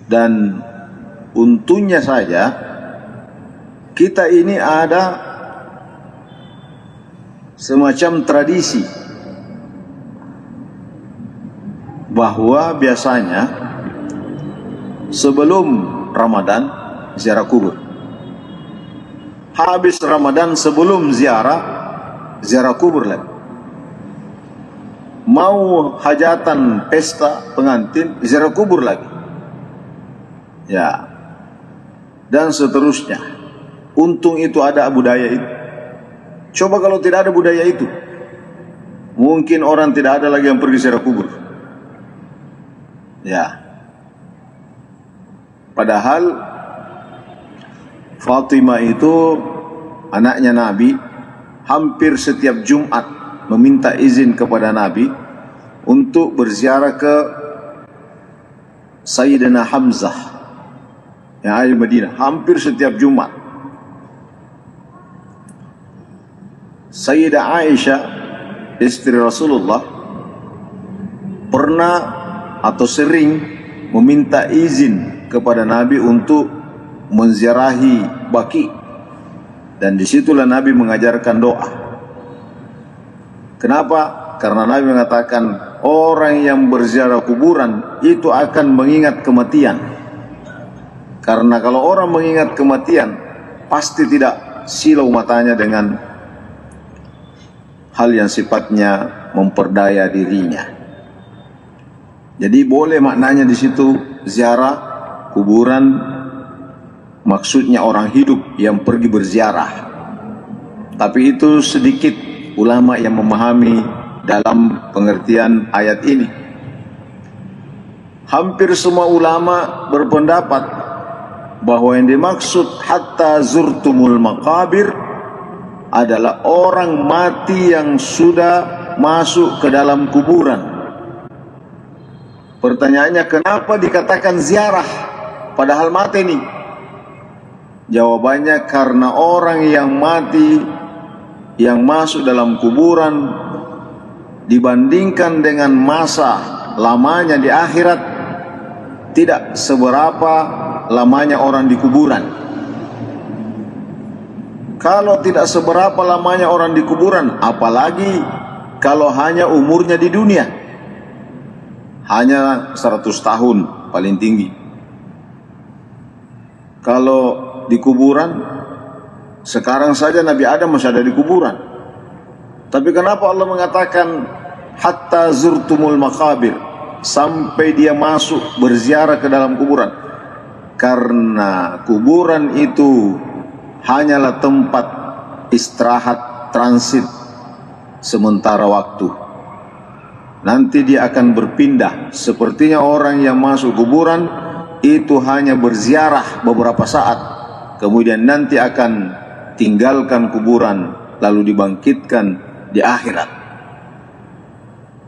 Dan untungnya saja kita ini ada semacam tradisi bahwa biasanya sebelum Ramadan ziarah kubur, habis Ramadan sebelum ziarah kubur lagi. Mau hajatan, pesta, pengantin, ziarah kubur lagi. Ya. Dan seterusnya. Untung itu ada budaya itu. Coba kalau tidak ada budaya itu, mungkin orang tidak ada lagi yang pergi ziarah kubur. Ya. Padahal Fatimah itu anaknya Nabi, hampir setiap Jumat meminta izin kepada Nabi untuk berziarah ke Sayyidina Hamzah yang ada di Madinah, hampir setiap Jumat. Sayyidah Aisyah, istri Rasulullah, pernah atau sering meminta izin kepada Nabi untuk menziarahi Baqi, dan disitulah Nabi mengajarkan doa. Kenapa? Karena Nabi mengatakan orang yang berziarah kuburan itu akan mengingat kematian. Karena kalau orang mengingat kematian, pasti tidak silau matanya dengan hal yang sifatnya memperdaya dirinya. Jadi boleh maknanya di situ ziarah kuburan, maksudnya orang hidup yang pergi berziarah. Tapi itu sedikit ulama yang memahami dalam pengertian ayat ini. Hampir semua ulama berpendapat bahwa yang dimaksud hatta zurtumul maqabir adalah orang mati yang sudah masuk ke dalam kuburan. Pertanyaannya, kenapa dikatakan ziarah padahal mati nih? Jawabannya karena orang yang mati yang masuk dalam kuburan dibandingkan dengan masa lamanya di akhirat tidak seberapa lamanya orang di kuburan. Kalau tidak seberapa lamanya orang di kuburan, apalagi kalau hanya umurnya di dunia, hanya 100 tahun paling tinggi. Kalau di kuburan, sekarang saja Nabi Adam masih ada di kuburan. Tapi kenapa Allah mengatakan hatta zurtumul maqabir, sampai dia masuk berziarah ke dalam kuburan? Karena kuburan itu hanyalah tempat istirahat transit sementara waktu. Nanti dia akan berpindah. Sepertinya orang yang masuk kuburan itu hanya berziarah beberapa saat, kemudian nanti akan tinggalkan kuburan lalu dibangkitkan di akhirat.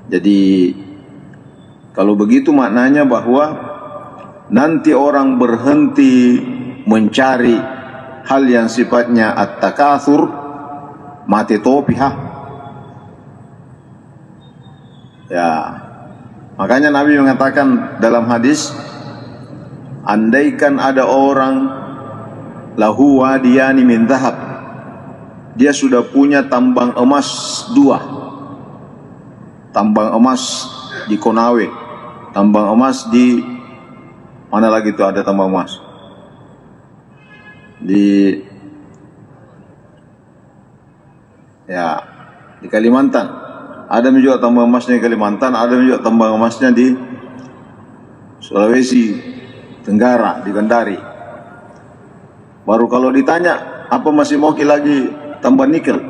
Jadi kalau begitu maknanya bahwa nanti orang berhenti mencari hal yang sifatnya at-takatsur, mati topiha. Ya, makanya Nabi mengatakan dalam hadis, andaikan ada orang lahu wadiyani min dhahab, dia sudah punya tambang emas 2, tambang emas di Konawe, tambang emas di mana lagi itu ada tambang emas di Kalimantan, ada juga tambang emasnya di Kalimantan, ada juga tambang emasnya di Sulawesi Tenggara, di Kendari. Baru kalau ditanya, apa masih mau lagi tambang nikel,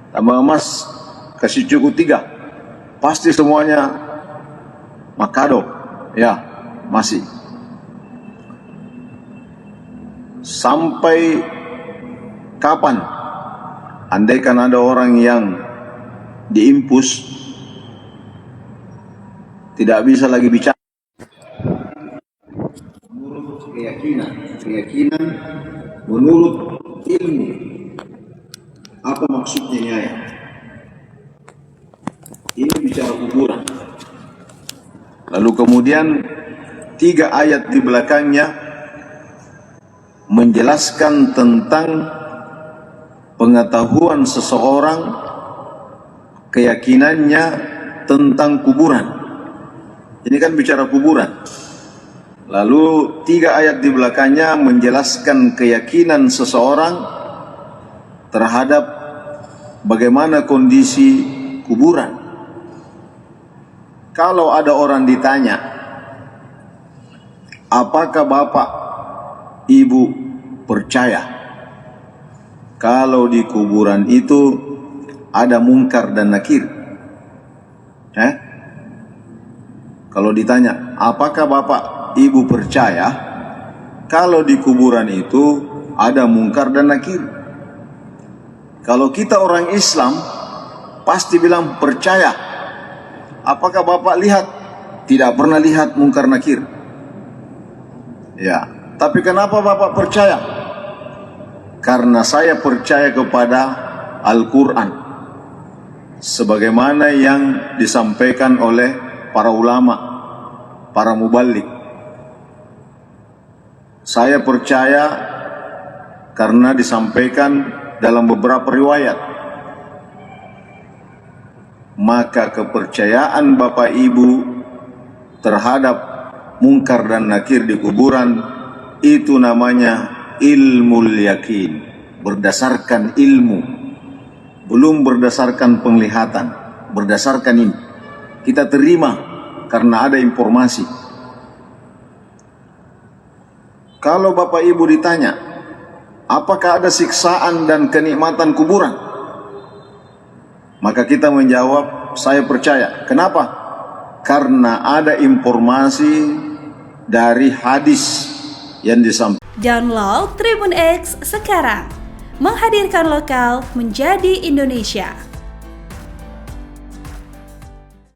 tambang emas, kasih cukup 3, pasti semuanya Makado, ya masih. Sampai kapan? Andaikan ada orang yang diimpus, tidak bisa lagi bicara menurut keyakinan menurut ilmu. Apa maksudnya nyaya? Ini bicara kuburan. Lalu kemudian 3 ayat di belakangnya menjelaskan tentang pengetahuan seseorang, keyakinannya tentang kuburan. Ini kan bicara kuburan. Lalu 3 ayat di belakangnya menjelaskan keyakinan seseorang terhadap bagaimana kondisi kuburan. Kalau ada orang ditanya, apakah bapak, ibu percaya kalau di kuburan itu ada mungkar dan nakir? Kalau ditanya, apakah bapak, ibu percaya kalau di kuburan itu ada mungkar dan nakir? Kalau kita orang Islam pasti bilang percaya. Apakah bapak lihat? Tidak pernah lihat mungkar nakir. Ya, tapi kenapa bapak percaya? Karena saya percaya kepada Al-Quran sebagaimana yang disampaikan oleh para ulama, para mubalik. Saya percaya karena disampaikan dalam beberapa riwayat. Maka kepercayaan bapak ibu terhadap mungkar dan nakir di kuburan itu namanya ilmul yakin, berdasarkan ilmu, belum berdasarkan penglihatan, berdasarkan ini. Kita terima karena ada informasi. Kalau bapak ibu ditanya, apakah ada siksaan dan kenikmatan kuburan? Maka kita menjawab, saya percaya. Kenapa? Karena ada informasi dari hadis yang disampaikan. Download Tribun X sekarang, menghadirkan lokal menjadi Indonesia.